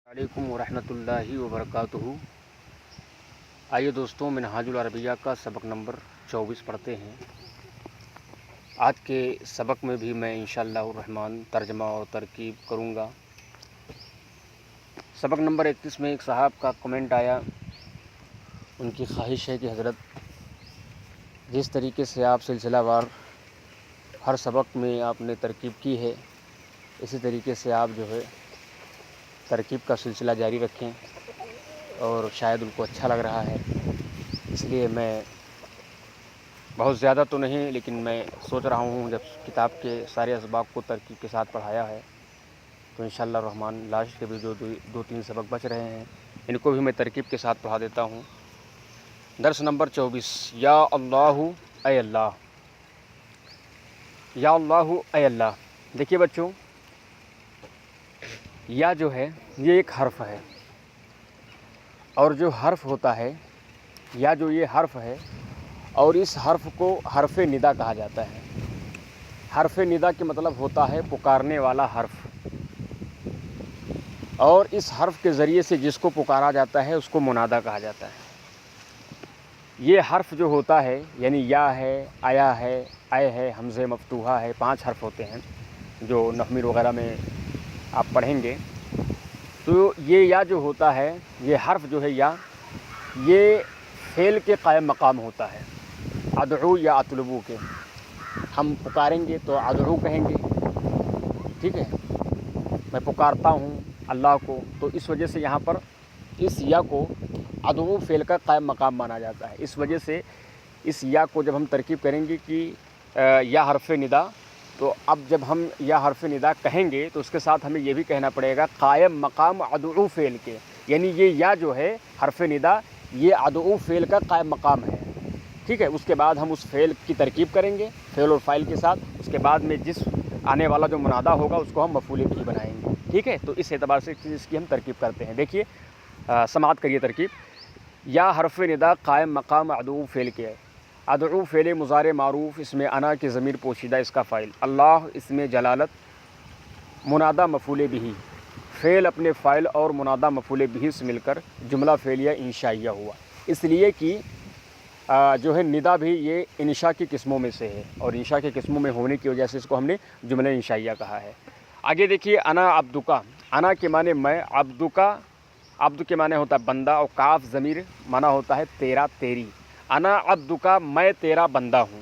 علیکم ورحمۃ اللہ وبرکاتہ۔ آئیے دوستوں، منہاج العربیہ کا سبق نمبر 24 پڑھتے ہیں۔ آج کے سبق میں بھی میں انشاءاللہ الرحمن ترجمہ اور ترکیب کروں گا۔ سبق نمبر 31 میں ایک صاحب کا کمنٹ آیا، ان کی خواہش ہے کہ حضرت جس طریقے سے آپ سلسلہ وار ہر سبق میں آپ نے ترکیب کی ہے، اسی طریقے سے آپ جو ہے ترکیب کا سلسلہ جاری رکھیں، اور شاید ان کو اچھا لگ رہا ہے، اس لیے میں بہت زیادہ تو نہیں لیکن میں سوچ رہا ہوں جب کتاب کے سارے اسباق کو ترکیب کے ساتھ پڑھایا ہے تو انشاءاللہ الرحمن لاسٹ کے بھی جو دو تین سبق بچ رہے ہیں ان کو بھی میں ترکیب کے ساتھ پڑھا دیتا ہوں۔ درس نمبر 24، یا اللہ اے اللہ، یا اللہ اے اللہ۔ دیکھیے بچوں، یا جو ہے یہ ایک حرف ہے، اور جو حرف ہوتا ہے یا جو یہ حرف ہے، اور اس حرف کو حرف ندا کہا جاتا ہے۔ حرف ندا کے مطلب ہوتا ہے پکارنے والا حرف، اور اس حرف کے ذریعے سے جس کو پکارا جاتا ہے اس کو منادا کہا جاتا ہے۔ یہ حرف جو ہوتا ہے یعنی یا ہے، آیا ہے، اے ہے، حمزہ مفتوحہ ہے، 5 حرف ہوتے ہیں جو نحوی وغیرہ میں آپ پڑھیں گے۔ تو یہ یا جو ہوتا ہے، یہ حرف جو ہے یا، یہ فعل کے قائم مقام ہوتا ہے، ادعو یا اطلبو کے۔ ہم پکاریں گے تو ادعو کہیں گے، ٹھیک ہے، میں پکارتا ہوں اللہ کو، تو اس وجہ سے یہاں پر اس یا کو ادعو فعل کا قائم مقام مانا جاتا ہے۔ اس وجہ سے اس یا کو جب ہم ترکیب کریں گے کہ یا حرف ندا، تو اب جب ہم یا حرف ندا کہیں گے تو اس کے ساتھ ہمیں یہ بھی کہنا پڑے گا قائم مقام ادعو فعل کے، یعنی یہ یا جو ہے حرف ندا، یہ ادعو فعل کا قائم مقام ہے، ٹھیک ہے۔ اس کے بعد ہم اس فعل کی ترکیب کریں گے فعل اور فاعل کے ساتھ، اس کے بعد میں جس آنے والا جو منادا ہوگا اس کو ہم مفعول بھی بنائیں گے، ٹھیک ہے۔ تو اس اعتبار سے اس کی ہم ترکیب کرتے ہیں۔ دیکھیے، سماعت کریے ترکیب۔ یا حرف ندا قائم مقام ادعو فعل کے ہے۔ ادعو فعل مضارع معروف، اس میں انا کی ضمیر پوشیدہ، اس کا فاعل۔ اللہ اس میں جلالت، منادا مفعول بہ، فعل اپنے فاعل اور منادا مفعول بہ سے مل کر جملہ فعلیہ انشائیہ ہوا، اس لیے کہ جو ہے ندا بھی یہ انشاء کی قسموں میں سے ہے، اور انشاء کی قسموں میں ہونے کی وجہ سے اس کو ہم نے جملہ انشائیہ کہا ہے۔ آگے دیکھیے، انا عبدکا، انا کے معنی میں، عبدکا، عبد کے معنی ہوتا ہے بندہ، اور کاف ضمیر معنی ہوتا ہے تیرا، تیری۔ انا عبدکا، میں تیرا بندہ ہوں،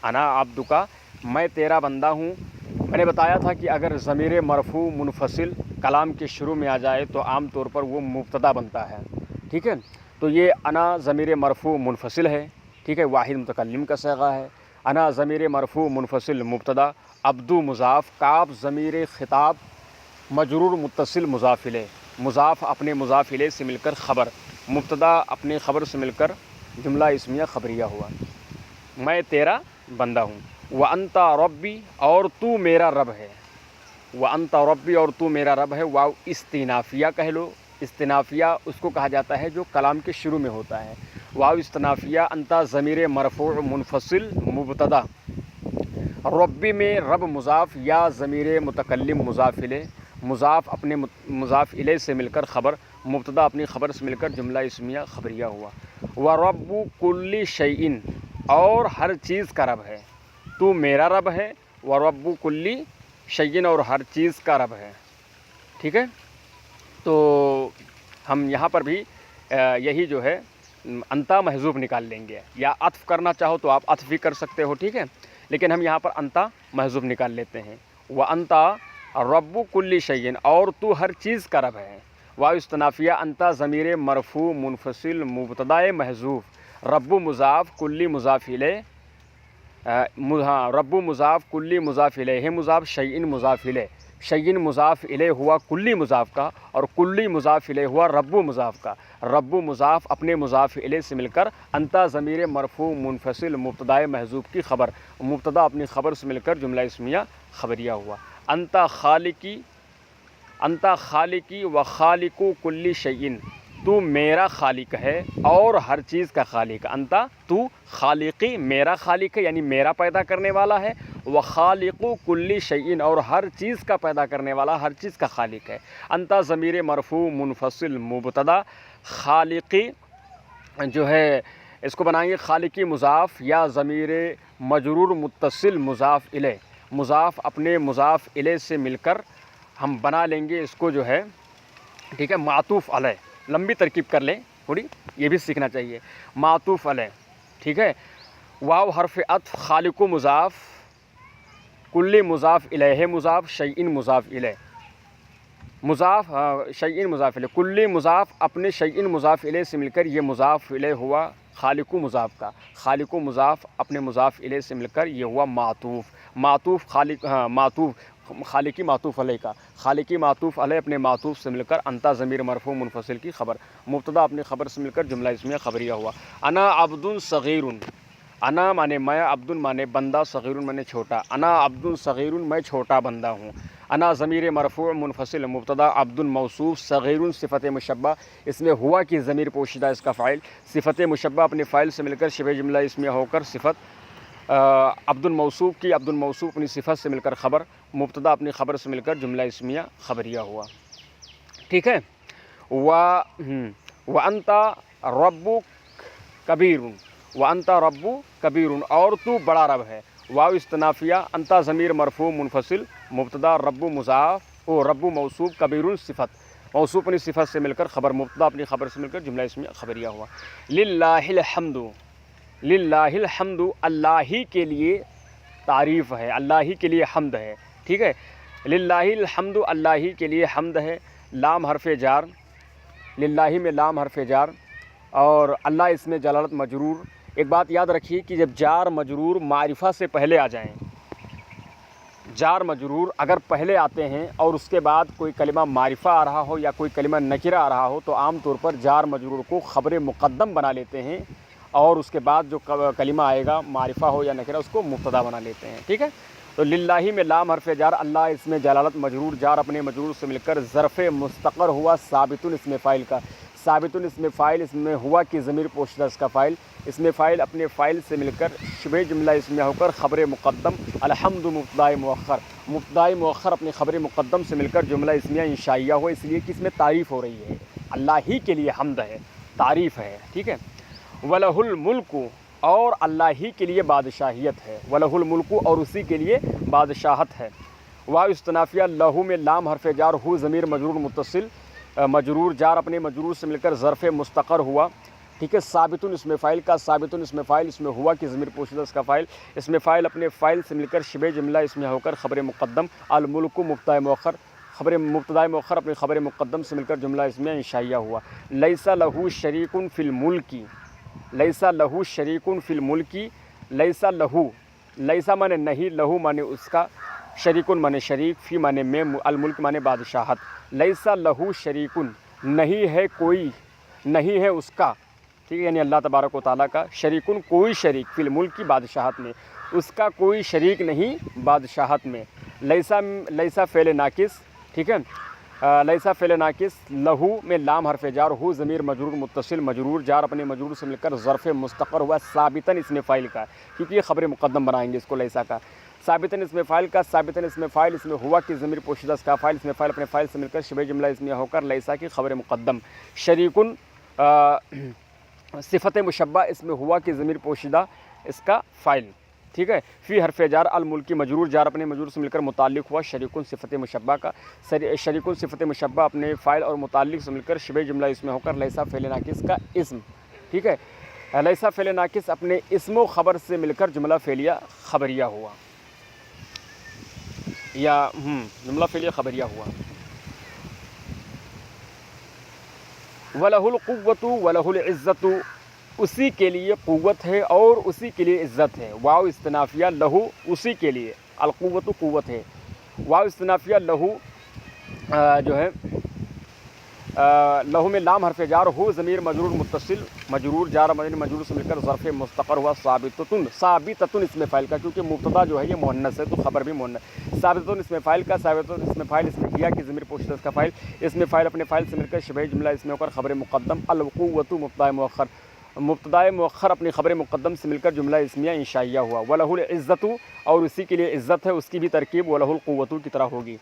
انا عبدکا، میں تیرا بندہ ہوں۔ میں نے بتایا تھا کہ اگر ضمیر مرفوع منفصل کلام کے شروع میں آ جائے تو عام طور پر وہ مبتدا بنتا ہے، ٹھیک ہے۔ تو یہ انا ضمیر مرفوع منفصل ہے، ٹھیک ہے، واحد متکلم کا صیغہ ہے۔ انا ضمیر مرفوع منفصل مبتدا، عبدو مضاف، کاف ضمیر خطاب، مجرور متصل مضاف الیہ، مضاف اپنے مضاف الیہ سے مل کر خبر، مبتدا اپنے خبر سے مل کر جملہ اسمیہ خبریہ ہوا، میں تیرا بندہ ہوں۔ وَأَنْتَ رَبِّي، اور تو میرا رب ہے، وَأَنْتَ رَبِّي، اور تو میرا رب ہے۔ واو استنافیہ کہہ لو، استنافیہ اس کو کہا جاتا ہے جو کلام کے شروع میں ہوتا ہے۔ واو استنافیہ، انتا ضمیر مرفوع منفصل مبتدا، ربی میں رب مضاف، یا ضمیر متکلم مضاف الیہ، مضاف اپنے مضاف الیہ سے مل کر خبر، مبتدا اپنی خبر سے مل کر جملہ اسمیہ خبریہ ہوا۔ وَرَبُّ كُلِّ شَيْءٍ، اور ہر چیز کا رب ہے، تو میرا رب ہے، وَرَبُّ كُلِّ شَيْءٍ، اور ہر چیز کا رب ہے، ٹھیک ہے۔ تو ہم یہاں پر بھی یہی جو ہے انتا محذوف نکال لیں گے، یا عطف کرنا چاہو تو آپ عطف بھی کر سکتے ہو، ٹھیک ہے، لیکن ہم یہاں پر انتا محذوف نکال لیتے ہیں۔ وَأَنْتَ رَبُّ كُلِّ شَيْءٍ، اور تو ہر چیز کا رب ہے۔ واو استنافیہ، انتا ضمیر مرفوع منفصل مبتدا محذوف، رب مضاف، کلی مضاف الیہ، رب مضاف، کلی مضاف الیہ مضاف، شیئن مضاف الیہ، شیئن مضاف الیہ ہوا کلی مضاف کا، اور کلی مضاف الیہ ہوا رب مضاف کا۔ رب مضاف اپنے مضاف الیہ سے مل کر انتا ضمیر مرفوع منفصل مبتدا محذوف کی خبر، مبتدا اپنی خبر سے مل کر جملہ اسمیہ خبریہ ہوا۔ انتا خالقی، انتا خالقی و خالق کل شیئن، تو میرا خالق ہے اور ہر چیز کا خالق۔ انتا، تو، خالقی، میرا خالق ہے یعنی میرا پیدا کرنے والا ہے، وخالق کل شیء اور ہر چیز کا پیدا کرنے والا، ہر چیز کا خالق ہے۔ انت ضمیر مرفوع منفصل مبتدا، خالقی جو ہے اس کو بنائیں گے خالقی مضاف یا ضمیر مجرور متصل مضاف الیہ، مضاف اپنے مضاف الیہ سے مل کر ہم بنا لیں گے اس کو جو ہے، ٹھیک ہے، معطوف علیہ۔ لمبی ترکیب کر لیں تھوڑی، یہ بھی سیکھنا چاہیے، معطوف علیہ، ٹھیک ہے۔ واو حرف عطف، خالق مضاف، کل مضاف الیہ مضاف، شیء مضاف الیہ، مضاف شیء مضاف الیہ، کل مضاف اپنے شیء مضاف الیہ سے مل کر یہ مضاف الیہ ہوا خالق مضاف کا، خالق مضاف اپنے مضاف الیہ سے مل کر یہ ہوا معطوف، معطوف خالق، معطوف خالقی معطوف علیہ کا، خالقی معطوف علیہ اپنے معطوف سے مل کر انت ضمیر مرفوع منفصل کی خبر، مبتدا اپنی خبر سے مل کر جملہ اسمیہ خبریہ ہوا۔ انا عبد صغیر، انا مانے میں، عبد مانے بندہ، صغیر مانے چھوٹا، انا عبد صغیر میں چھوٹا بندہ ہوں۔ انا ضمیر مرفوع منفصل مبتدا، عبد موصوف، صغیر صفت مشبہ، اس میں ہوا کی ضمیر پوشیدہ اس کا فاعل، صفت مشبہ اپنے فاعل سے مل کر شبہ جملہ اسمیہ ہو کر صفت عبد الموصوف کی، عبد الموصوف اپنی صفت سے مل کر خبر، مبتدا اپنی خبر سے مل کر جملہ اسمیہ خبریہ ہوا، ٹھیک ہے۔ وَأَنْتَ رَبُّ کبیر، وَأَنْتَ رَبُّ کبیر، اور تو بڑا رب ہے۔ واو استنافیہ، انت ضمیر مرفوع منفصل مبتدا، رب مضاف و رب موصوف، کبیر صفت، موصوف اپنی صفت سے مل کر خبر، مبتدا اپنی خبر سے مل کر جملہ اسمیہ خبریہ ہوا۔ للہ الحمد، للہ الحمد اللہ ہی کے لیے تعریف ہے، اللہ ہی کے لیے حمد ہے، ٹھیک ہے۔ للہ الحمد اللہ ہی کے لیے حمد ہے، لام حرف جار، للہ میں لام حرف جار اور اللہ اس میں جلالت مجرور۔ ایک بات یاد رکھیے کہ جب جار مجرور معرفہ سے پہلے آ جائیں، جار مجرور اگر پہلے آتے ہیں اور اس کے بعد کوئی کلمہ معرفہ آ رہا ہو یا کوئی کلمہ نکرہ آ رہا ہو تو عام طور پر جار مجرور کو خبر مقدم بنا لیتے ہیں اور اس کے بعد جو کلمہ آئے گا معرفہ ہو یا نکرہ اس کو مبتدا بنا لیتے ہیں، ٹھیک ہے۔ تو للہ میں لام حرف جار، اللہ اس میں جلالت مجرور، جار اپنے مجرور سے مل کر ظرف مستقر ہوا ثابت اسم فاعل کا، ثابت اسم فاعل، اس میں ہوا کی ضمیر پوشیدہ اس کا فاعل، اس میں فاعل اپنے فاعل سے مل کر شبہ جملہ اسمیہ ہو کر خبر مقدم، الحمد مبتدا مؤخر، مبتدا مؤخر اپنی خبر مقدم سے مل کر جملہ اسمیہ انشائیہ ہو، اس لیے کہ اس میں تعریف ہو رہی ہے، اللہ ہی کے لیے حمد ہے، تعریف ہے، ٹھیک ہے۔ وَلَهُ الْمُلْكُ اور اللہ ہی کے لیے بادشاہیت ہے، وَلَهُ الْمُلْكُ اور اسی کے لیے بادشاہت ہے۔ واو استنافیہ، لہو میں لام حرف جار، ہو ضمیر مجرور متصل، مجرور جار اپنے مجرور سے مل کر ظرف مستقر ہوا، ٹھیک ہے۔ ثابت اسم فاعل کا، ثابت اسم فاعل، اس میں ہوا کی ضمیر پوشیدہ اس کا فاعل، اس میں فاعل اپنے فاعل سے مل کر شبہ جملہ اسمیہ ہو کر خبر مقدم، الملک مبتدا مؤخر، خبر مبتدا مؤخر اپنی خبر مقدم سے مل کر جملہ اسمیہ انشائیہ ہوا۔ لیس لہ شریک فی الملک، لیس لہ شریک فی الملک، لیس لہ، لیسا مانے نہیں، لہو مانے اس کا، شریکن مانے شریک، فی مانے میں، الملک مانے بادشاہت، لیسا لہو شریکن نہیں ہے کوئی، نہیں ہے اس کا، ٹھیک ہے، یعنی اللہ تبارک و تعالیٰ کا، شریکن کوئی شریک، فی الملک کی بادشاہت میں، اس کا کوئی شریک نہیں بادشاہت میں۔ لیسا، لیسا فعل ناقص، ٹھیک ہے، لیسا فعل ناقص، لہو میں لام حرف جار، ہو ضمیر مجرور متصل، مجرور جار اپنے مجرور سے مل کر ظرف مستقر ہوا ثابتاً اسم فاعل کا، کیونکہ یہ خبر مقدم بنائیں گے اس کو لیسا کا، ثابتاً اسم فاعل کا، ثابتاً اسم فاعل، اس میں ہوا کی ضمیر پوشیدہ اس کا فاعل، اس میں فاعل اپنے فاعل سے مل کر شبہ جملہ اسمیہ ہو کر لیسا کی خبر مقدم، شریکن صفت مشبہ، اس میں ہوا کی ضمیر پوشیدہ اس کا فاعل، ٹھیک ہے۔ فی حرف جار، الملکی مجرور جار اپنے مجرور سے مل کر متعلق ہوا شریکن صفت مشبہ کا، شریکن صفت مشبہ اپنے فاعل اور متعلق سے مل کر شبہ جملہ اسمیہ ہو کر لیسا فعل ناقص کا اسم، ٹھیک ہے، لیسا فعل ناقص اپنے اسم و خبر سے مل کر جملہ فعلیہ خبریہ ہوا، یا جملہ فعلیہ خبریہ ہوا۔ وَلَهُ الْقُوَّةُ وَلَهُ الْعِزَّةُ اسی کے لیے قوت ہے اور اسی کے لیے عزت ہے۔ واو استنافیہ، لہو اسی کے لیے، القوت قوت ہے، واو استنافیہ لہو جو ہے لہو میں لام حرف جار، ہو ضمیر مجرور متصل، مجرور جار مجرور سے مل کر ظرف مستقر ہوا ثابتۃ، ثابتۃ اسم فاعل کا، کیونکہ مبتدا جو ہے یہ مؤنث ہے تو خبر بھی مؤنث، ثابتۃ اسم فاعل کا، ثابتۃ اسم فاعل، اس میں ہیا کی ضمیر پوشیدہ اس کا فاعل، اس میں فاعل اپنے فاعل سے مل کر شبہ جملہ اسمیہ ہو کر خبر مقدم، القوۃ مبتدا مؤخر، مبتدائے مؤخر اپنی خبر مقدم سے مل کر جملہ اسمیہ انشائیہ ہوا۔ وَلَهُ الْعِزَّةُ اور اسی کے لیے عزت ہے، اس کی بھی ترکیب وَلَهُ الْقُوَّةُ کی طرح ہوگی۔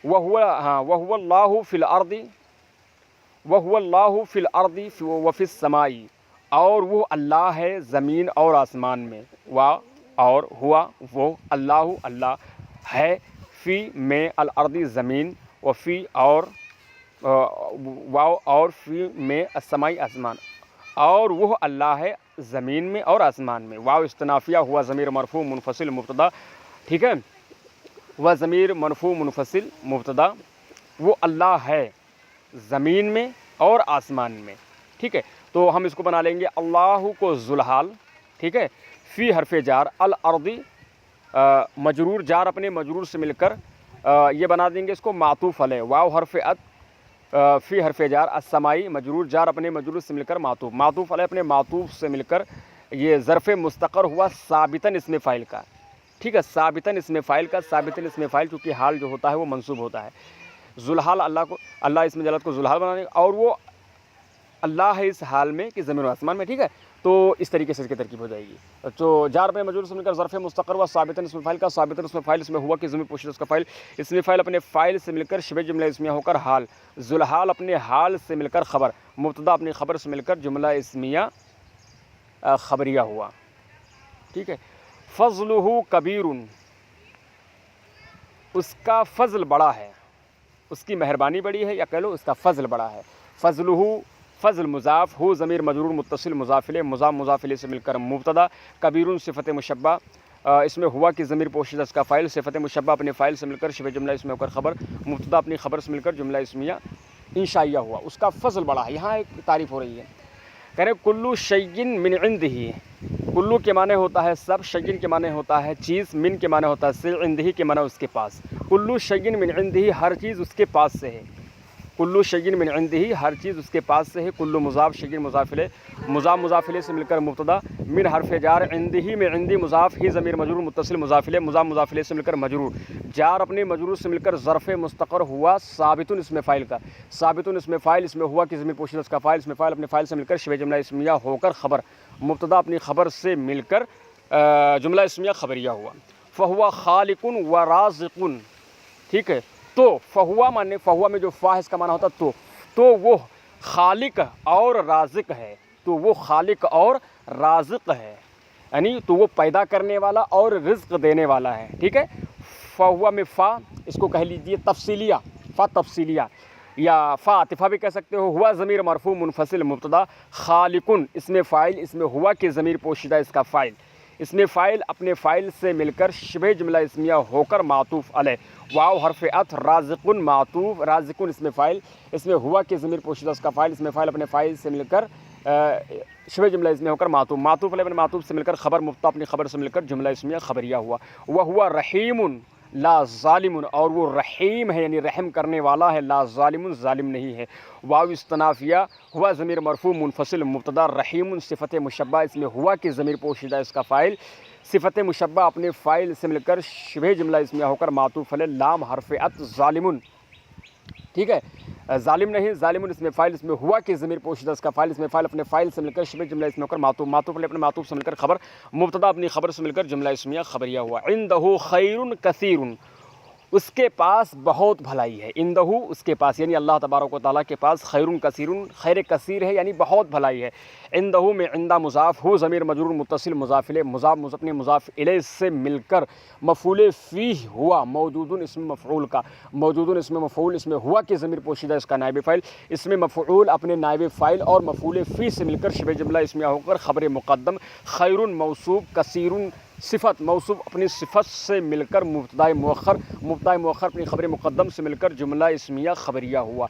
وَهُوَ اللَّهُ فِي الْأَرْضِ وَهُوَ اللَّهُ فِي الْأَرْضِ وَفِي السَّمَاءِ اور وہ اللہ ہے زمین اور آسمان میں۔ اور ہوا وہ اللہ ہے فی میں الارض زمین، وفی اور فی میں السمائی آسمان، اور وہ اللہ ہے زمین میں اور آسمان میں۔ واو استنافیہ ہوا ضمیر مرفوع منفصل مبتدا، ٹھیک ہے، ہوا ضمیر مرفوع منفصل مبتدا، وہ اللہ ہے زمین میں اور آسمان میں، ٹھیک ہے۔ تو ہم اس کو بنا لیں گے اللہ کو ذوالحال، ٹھیک ہے، فی حرف جار، الارض مجرور، جار اپنے مجرور سے مل کر یہ بنا دیں گے اس کو معطوف علیہ، واو حرف فی حرف جار، السمائی مجرور، جار اپنے مجرور سے مل کر معطوف علیہ اپنے معطوف سے مل کر یہ ظرف مستقر ہوا ثابتاً اسم فاعل کا، ٹھیک ہے، ثابتاً اسم فاعل کا، ثابتاً اسم فاعل چونکہ حال جو ہوتا ہے وہ منصوب ہوتا ہے۔ ذوالحال اللہ اسم جلالت کو ذوالحال بنانے، اور وہ اللہ ہے اس حال میں کہ زمین و آسمان میں، ٹھیک ہے۔ تو اس طریقے سے اس کی ترکیب ہو جائے گی۔ تو جار اپنے مجرور سے مل کر ظرف مستقر ہوا ثابتاً اسم فاعل کا، ثابتاً اسم فاعل اس میں ہوا کہ ضمیر پوشیدہ اس کا فاعل، اسم فاعل اپنے فاعل سے مل کر شبہ جملہ اسمیہ ہو کر حال، ذوالحال اپنے حال سے مل کر خبر، مبتدا اپنی خبر سے مل کر جملہ اسمیہ خبریہ ہوا، ٹھیک ہے۔ فضلہ کبیر، اس کا فضل بڑا ہے، اس کی مہربانی بڑی ہے، یا کہہ لو اس کا فضل بڑا ہے۔ فضلہ فضل مضاف، ہو ضمیر مجرور متصل مضاف الیہ، مضاف الیہ سے مل کر مبتدا، کبیر صفت مشبہ، اس میں ہوا کہ ضمیر پوشیدہ اس کا فاعل، صفت مشبہ اپنے فاعل سے مل کر شبہ جملہ اسمیہ ہو کر خبر، مبتدا اپنی خبر سے مل کر جملہ اسمیہ انشائیہ ہوا، اس کا فضل بڑا ہے۔ یہاں ایک تعریف ہو رہی ہے، کہہ رہے کلو شیء من عندہ، کلو کے معنی ہوتا ہے سب، شیء کے معنی ہوتا ہے چیز، من کے معنی ہوتا ہے سے، عندہ کے معنی اس کے پاس، کلو شیء من عندہ ہر چیز اس کے پاس سے ہے، کلو شیء من عندہ ہر چیز اس کے پاس سے ہے، کلو مضاف شیء مضاف الیہ، مضاف الیہ سے مل کر مبتدا، من حرف جار، عندہ میں عندی مضاف، ہی ضمیر مجرور متصل مضاف الیہ، مضاف الیہ سے مل کر مجرور، جار اپنے مجرور سے مل کر ظرف مستقر ہوا ثابت اسم فاعل کا، ثابت اسم فاعل اس میں ہوا کہ ضمیر پوشیدہ اس کا فاعل، اسم فاعل اپنے فاعل سے مل کر شبہ جملہ اسمیہ ہو کر خبر، مبتدا اپنی خبر سے مل کر جملہ اسمیہ خبریہ ہوا۔ فہو خالق و رازق، ٹھیک ہے۔ تو فہوا مانے، فہوا میں جو فا ہے اس کا معنی ہوتا ہے تو وہ خالق اور رازق ہے، تو وہ خالق اور رازق ہے، یعنی تو وہ پیدا کرنے والا اور رزق دینے والا ہے، ٹھیک ہے۔ فہوا میں فا اس کو کہہ لیجیے تفصیلیہ، فا تفصیلیہ، یا فا عاطفہ بھی کہہ سکتے ہو۔ ہوا ضمیر مرفوع منفصل مبتدا، خالقن اس میں فاعل، اس میں ہوا کہ ضمیر پوشیدہ اس کا فاعل، اس میں فاعل اپنے فاعل سے مل کر شبہ جملہ اسمیہ ہو کر معطوف علیہ، واو حرف عطف، رازقن معطوف، رازقن اس میں فاعل، اس میں ہوا کہ ضمیر پوشیدہ اس کا فاعل، اس میں فاعل اپنے فاعل سے مل کر شبہ جملہ اسمیہ ہو کر معطوف علیہ اپنے معطوف سے مل کر خبر، مبتدا اپنی خبر سے مل کر جملہ اسمیہ خبریہ ہوا۔ وہوا رحیم لا ظالم، اور وہ رحیم ہے یعنی رحم کرنے والا ہے، لا ظالم ظالم نہیں ہے۔ واو استنافیہ ہوا ضمیر مرفوع منفصل مبتدا، رحیم صفت مشبہ، اس میں ہوا کہ ضمیر پوشیدہ اس کا فاعل، صفت مشبہ اپنے فاعل سے مل کر شبہ جملہ اسمیہ ہو کر معطوف علیہ، لام حرف عطف، ظالم، ٹھیک ہے، ظالم نہیں، ظالم اس میں فاعل، اس میں ہوا کہ ضمیر پوشیدہ اس کا فاعل، اس میں فاعل اپنے فاعل سے مل کر شبہ جملہ اسمیہ ہو کر معطوف علیہ اپنے معطوف سے مل کر خبر، مبتدا اپنی خبر سے مل کر جملہ اسمیہ خبریہ ہوا۔ عندہ خیر کثیر، اس کے پاس بہت بھلائی ہے، عندہ اس کے پاس یعنی اللہ تبارک و تعالیٰ کے پاس، خیر کثیر خیر کثیر ہے یعنی بہت بھلائی ہے۔ عندہ میں عندہ مضاف، ہو ضمیر مجرور متصل مضاف الیہ، مضاف اپنے مضاف الیہ سے مل کر مفعول فیہ ہوا، موجود اسم مفعول کا، موجود اسم مفعول، اس میں ہوا کہ ضمیر پوشیدہ اس کا نائب فاعل، اس میں مفعول اپنے نائب فاعل اور مفعول فیہ سے مل کر شبہ جملہ اسمیہ ہو کر خبر مقدم، خیر موصوف، کثیر صفت موصوف اپنی صفت سے مل کر مبتدائے مؤخر اپنی خبر مقدم سے مل کر جملہ اسمیہ خبریہ ہوا۔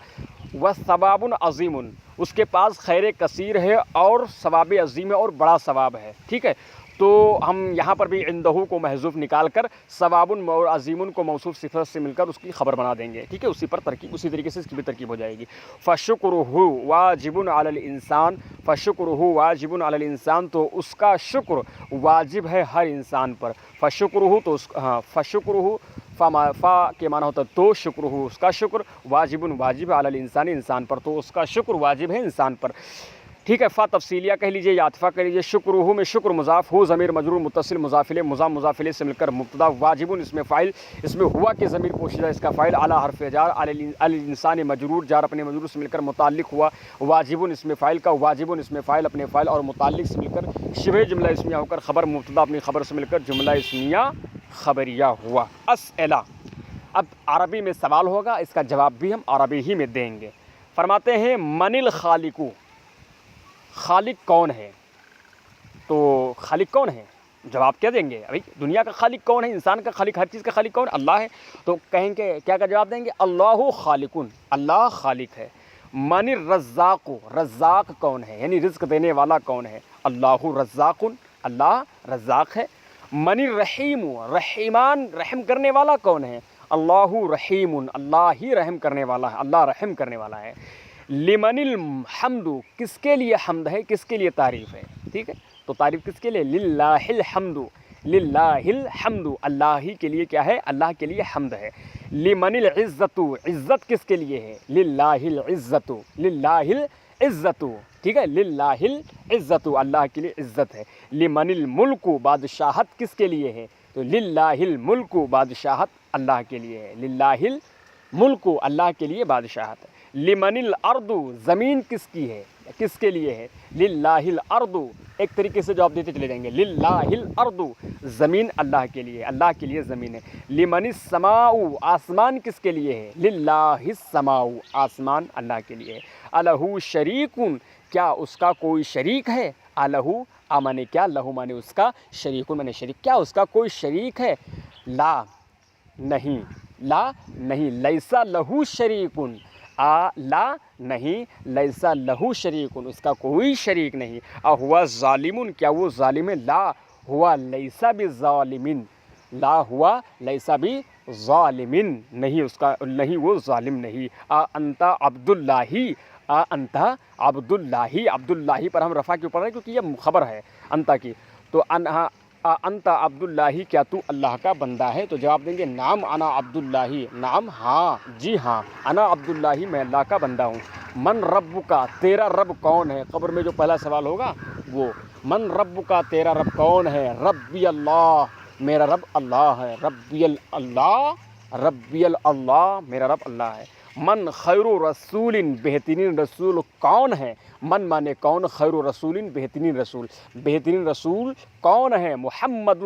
وثواب عظیم، اس کے پاس خیر کثیر ہے اور ثواب عظیم ہے اور بڑا ثواب ہے، ٹھیک ہے۔ تو ہم یہاں پر بھی عندہ کو محذوف نکال کر ثواب اور عظیم کو موصوف صفت سے مل کر اس کی خبر بنا دیں گے، ٹھیک ہے، اسی پر ترکیب، اسی طریقے سے اس کی بھی ترکیب ہو جائے گی۔ فشکرہ واجب علی الانسان، فشکرہ واجب علی الانسان، تو اس کا شکر واجب ہے ہر انسان پر۔ فشکرہ تو فشکرہ فا کے معنی ہوتا ہے تو، شکر ہو اس کا شکر، واجب واجب علی الانسان انسان پر، تو اس کا شکر واجب ہے انسان پر، ٹھیک ہے، فا تفصیلیہ کہہ لیجیے یا عطفہ کہہ لیجیے. شکرہ میں شکر مضاف، ہو ضمیر مجرور متصل مضاف الیہ، مضاف الیہ سے مل کر مبتدا، واجب اس میں فاعل، اس میں ہوا کے ضمیر پوشیدہ اس کا فاعل، اعلی حرف جار، الانسان مجرور، جار اپنے مجرور سے مل کر متعلق ہوا، واجب اس میں فاعل کا، واجب اس میں فاعل اپنے فاعل اور متعلق سے مل کر شبہ جملہ اسمیہ ہو کر خبر مبتدا اپنی خبر سے مل کر جملہ اسمیہ خبریہ ہوا. اسئلہ، اب عربی میں سوال ہوگا، اس کا جواب بھی ہم عربی ہی میں دیں گے. فرماتے ہیں من الخالق، خالق کون ہے؟ تو خالق کون ہے؟ جواب کیا دیں گے؟ ابھی دنیا کا خالق کون ہے؟ انسان کا خالق، ہر چیز کا خالق کون؟ اللہ ہے. تو کہیں گے کیا کا جواب دیں گے؟ اللہ خالقن، اللہ خالق ہے. من الرزاق، رزاق کون ہے؟ یعنی رزق دینے والا کون ہے؟ اللہ رزاق، اللہ رزاق ہے. من الرحیم، رحیمان، رحم کرنے والا کون ہے؟ اللہ رحیم، اللہ ہی رحم کرنے والا ہے، اللہ رحم کرنے والا ہے. لمن الحمد، کس کے لیے حمد ہے، کس کے لیے تعریف ہے؟ ٹھیک ہے، تو تعریف کس کے لیے؟ للہ الحمد، للہ الحمد، اللہ ہی کے لیے کیا ہے؟ اللہ کے لیے حمد ہے. لمن العزت، عزت کس کے لیے ہے؟ للہ العزت، للہ العزت، ٹھیک ہے، للہ العزت، اللہ کے لیے عزت ہے. لمن الملک، بادشاہت کس کے لیے ہے؟ تو للہ الملک، بادشاہت اللہ کے لیے ہے. للہ الملک، اللہ کے لیے بادشاہت ہے. لمن الارض، زمین کس کی ہے، کس کے لیے ہے؟ للہ الارض، ایک طریقے سے جواب دیتے چلے جائیں گے. للہ الارض، زمین اللہ کے لیے، اللہ کے لیے زمین ہے. لمن السماء، آسمان کس کے لیے ہے؟ للہ السماء، آسمان اللہ کے لیے ہے. الہ شریک، کیا اس کا کوئی شریک ہے؟ الہ مانے کیا؟ لہو مانے اس کا، شریک مانے شریک، کیا اس کا کوئی شریک ہے؟ لا نہیں، لا نہیں. لیسا لہو شریکن، لا نہیں، لیسا لہو شریکن، اس کا کوئی شریک نہیں. ہوا ظالمن، کیا وہ ظالم ہے؟ لا ہوا لیسا بظالمن، لا ہوا لیسا بظالمن، نہیں اس کا، نہیں وہ ظالم نہیں. انت عبد اللہ، انت عبد اللہ، عبد اللہ پر ہم رفع کیوں پڑھ رہے ہیں؟ کیونکہ یہ خبر ہے انت کی. تو انت عبد اللہ، کیا تو اللہ کا بندہ ہے؟ تو جواب دیں گے نام انا عبد اللہ، نام ہاں، جی ہاں، انا عبد اللہ، میں اللہ کا بندہ ہوں. من رب کا، تیرا رب کون ہے؟ قبر میں جو پہلا سوال ہوگا وہ من رب کا، تیرا رب کون ہے؟ ربی اللہ، میرا رب اللہ ہے. ربی اللہ، ربی اللہ، میرا رب اللہ ہے. من خیر رسول، بہترین رسول کون ہے؟ من مانے کون، خیر رسول بہترین رسول، بہترین رسول کون ہے؟ محمد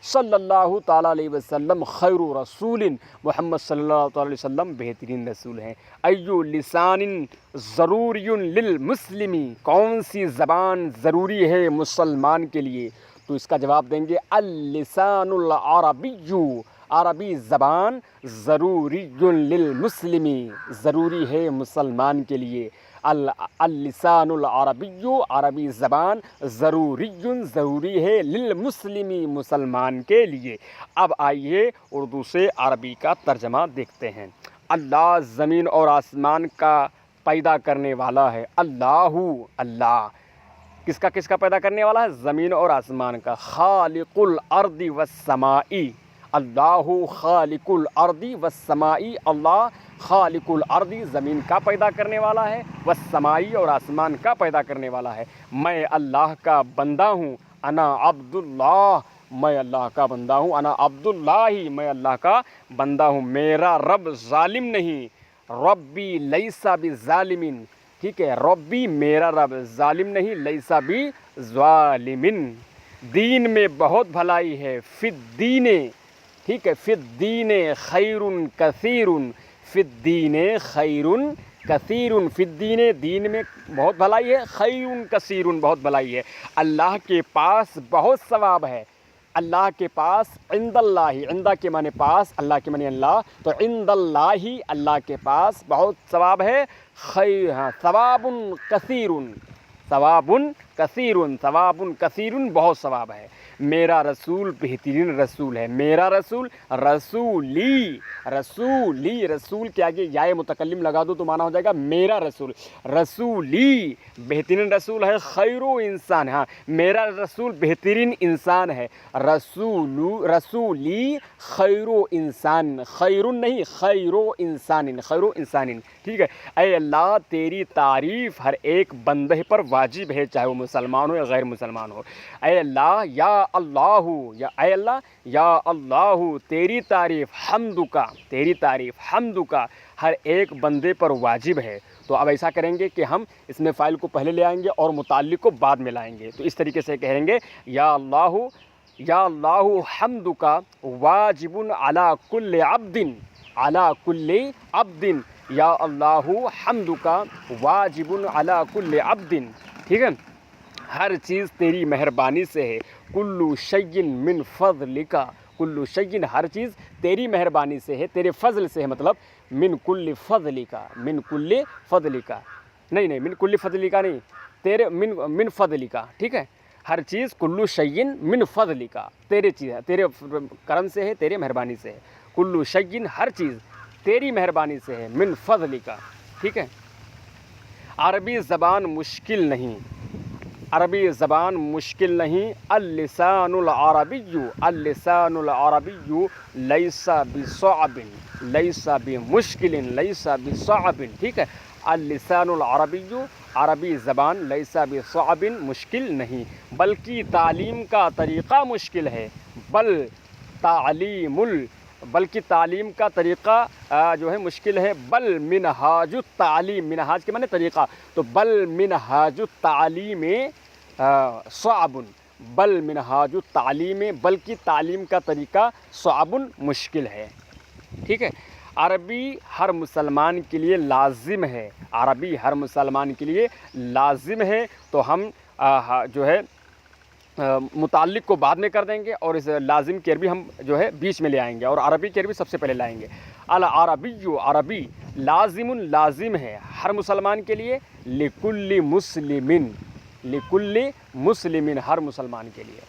صلی اللہ تعالیٰ علیہ وسلم خیر رسول، محمد صلی اللہ تعالیٰ علیہ وسلم بہترین رسول ہیں. ایو لسان ضروری للمسلم، کون سی زبان ضروری ہے مسلمان کے لیے؟ تو اس کا جواب دیں گے اللسان العربی، عربی زبان ضروری للمسلم، ضروری ہے مسلمان کے لیے. اللسان العربی، عربی زبان ضروری، ضروری ہے للمسلم، مسلمان کے لیے. اب آئیے اردو سے عربی کا ترجمہ دیکھتے ہیں. اللہ زمین اور آسمان کا پیدا کرنے والا ہے. اللہ، اللہ کس کا پیدا کرنے والا ہے؟ زمین اور آسمان کا. خالق الارض والسماء، اللہ خالق الارض والسماء، اللہ خالق الارض، زمین کا پیدا کرنے والا ہے، والسماء اور آسمان کا پیدا کرنے والا ہے. میں اللہ کا بندہ ہوں. انا عبد اللہ، میں اللہ کا بندہ ہوں. انا عبد اللہ، میں اللہ کا بندہ ہوں. میرا رب ظالم نہیں. ربی لیسا بظالمن، ٹھیک ہے، ربی میرا رب، ظالم نہیں، لیسا بظالمن. دین میں بہت بھلائی ہے. فی الدین، ٹھیک ہے، فی الدین خیر کثیر، فی الدین خیر کثیر، فی الدین، دین میں بہت بھلائی ہے. خیر کثیر، بہت بھلائی ہے. اللہ کے پاس بہت ثواب ہے. اللہ کے پاس، عند اللہ، عندہ کے معنی پاس، اللہ کے معنی اللہ، تو عند اللہ، اللہ کے پاس بہت ثواب ہے. خیر، ثواب کثیر، ثواب کثیر، ثواب کثیر، بہت ثواب ہے. میرا رسول بہترین رسول ہے. میرا رسول، رسولی، رسولی، رسول کے آگے یا متکلم لگا دو تو معنی ہو جائے گا میرا رسول. رسولی بہترین رسول ہے. خیر انسان، ہاں میرا رسول بہترین انسان ہے. رسولی خیر انسان، خیر نہیں، خیر انسان، خیر انسان، ٹھیک ہے. اے اللہ تیری تعریف ہر ایک بندے پر واجب ہے، چاہے وہ مسلمان ہو یا غیر مسلمان ہو. اے اللہ یا اللہ، یا اے اللہ یا اللہ تیری تعریف حمد کا ہر ایک بندے پر واجب ہے. تو اب ایسا کریں گے کہ ہم اس میں فاعل کو پہلے لے آئیں گے اور متعلق کو بعد میں لائیں گے. تو اس طریقے سے کہیں گے یا اللہ حمد کا واجب علی کل عبد، یا اللہ حمد کا واجب علی کل عبد. ٹھیک ہے، ہر چیز تیری مہربانی سے ہے. کل شیء من فضلک، کل شیء ہر چیز تیری مہربانی سے ہے، تیرے فضل سے ہے. مطلب من کل فضلک، من کل فضلک نہیں من کل فضلک نہیں، تیرے من فضلک. ٹھیک ہے، ہر چیز کل شیء من فضلک تیرے چیز ہے، تیرے کرم سے ہے، تیرے مہربانی سے ہے. کل شیء ہر چیز تیری مہربانی سے ہے، من فضلک. ٹھیک ہے، عربی زبان مشکل نہیں، عربی زبان مشکل نہیں. اللسان العربی لیس بصعب، لیس بمشکل، لیس بصعب. ٹھیک ہے، اللسان العربی عربی زبان لیس بصعب مشکل نہیں، بلکہ تعلیم کا طریقہ مشکل ہے. بلکہ تعلیم کا طریقہ جو ہے مشکل ہے. بل منہاج التعلیم، منہاج کے معنی طریقہ، تو بل منہاج التعلیم صعب، بل منہاج التعلیم بلکہ تعلیم کا طریقہ صعب مشکل ہے. ٹھیک ہے، عربی ہر مسلمان کے لیے لازم ہے، عربی ہر مسلمان کے لیے لازم ہے. تو ہم جو ہے متعلق کو بعد میں کر دیں گے اور اس لازم کی عربی ہم جو ہے بیچ میں لے آئیں گے اور عربی کی عربی سب سے پہلے لائیں گے. العربی عربی لازم لازم ہے ہر مسلمان کے لیے. لکل مسلم ہر مسلمان کے لیے.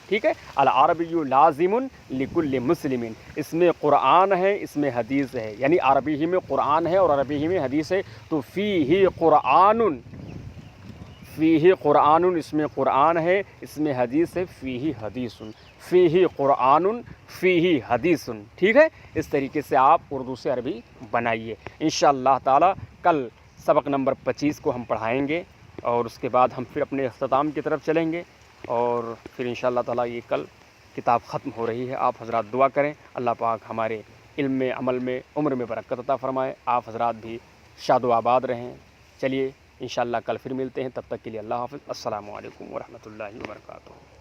ٹھیک ہے، العربی لازم لکل مسلم. اس میں قرآن ہے، اس میں حدیث ہے، یعنی عربی ہی میں قرآن ہے اور عربی ہی میں حدیث ہے. تو فیہ قرآن اس میں قرآن ہے، اس میں حدیث ہے. فیہ قرآن فیہ حدیث. ٹھیک ہے، اس طریقے سے آپ اردو سے عربی بنائیے. انشاءاللہ تعالی کل سبق نمبر 25 کو ہم پڑھائیں گے اور اس کے بعد ہم پھر اپنے اختتام کی طرف چلیں گے اور پھر انشاءاللہ تعالی یہ کل کتاب ختم ہو رہی ہے. آپ حضرات دعا کریں، اللہ پاک ہمارے علم میں، عمل میں، عمر میں برکت عطا فرمائے. آپ حضرات بھی شاد و آباد رہیں. چلیے انشاءاللہ کل پھر ملتے ہیں، تب تک کے لیے اللہ حافظ. السلام علیکم ورحمۃ اللہ وبرکاتہ.